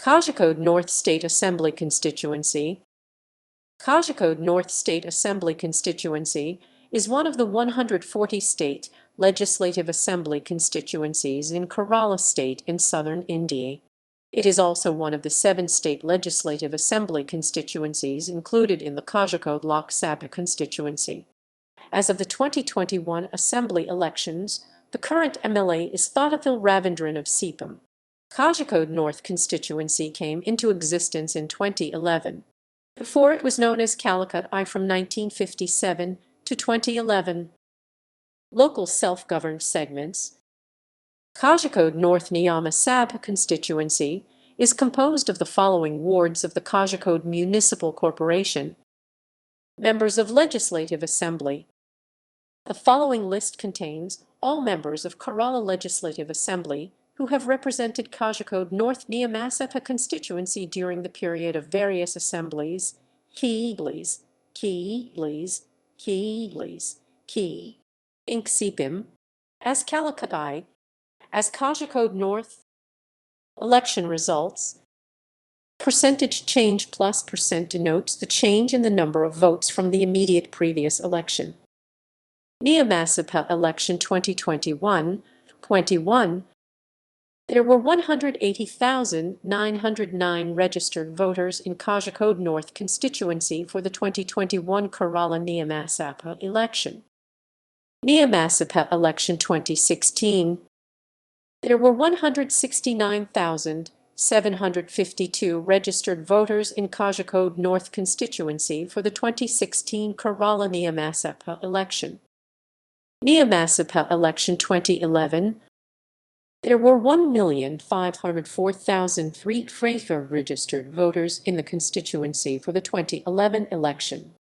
Kozhikode North State Assembly Constituency. Kozhikode North State Assembly Constituency is one of the 140 state legislative assembly constituencies in Kerala state in southern India. It is also one of the 7 state legislative assembly constituencies included in the Kozhikode Lok Sabha constituency. As of the 2021 assembly elections, the current MLA is Thottathil Ravindran of CPI. Kozhikode North constituency came into existence in 2011. Before it was known as Calicut-I from 1957 to 2011. Local self-governed segments. Kozhikode North Niyama Sabha constituency is composed of the following wards of the Kozhikode Municipal Corporation. Members of Legislative Assembly. The following list contains all members of Kerala Legislative Assembly who have represented Kozhikode North Niyama Sabha constituency during the period of various assemblies. Inc. CPIM, as Calicut-I, as Kozhikode North. Election results. Percentage change plus % denotes the change in the number of votes from the immediate previous election. Niyama Sabha election 2021. There were 180,909 registered voters in Kozhikode North constituency for the 2021 Kerala Niyama Sabha election. Niyama Sabha election 2016. There were 169,752 registered voters in Kozhikode North constituency for the 2016 Kerala Niyama Sabha election. Niyama Sabha election 2011. There were 1,504,003 registered voters in the constituency for the 2011 election.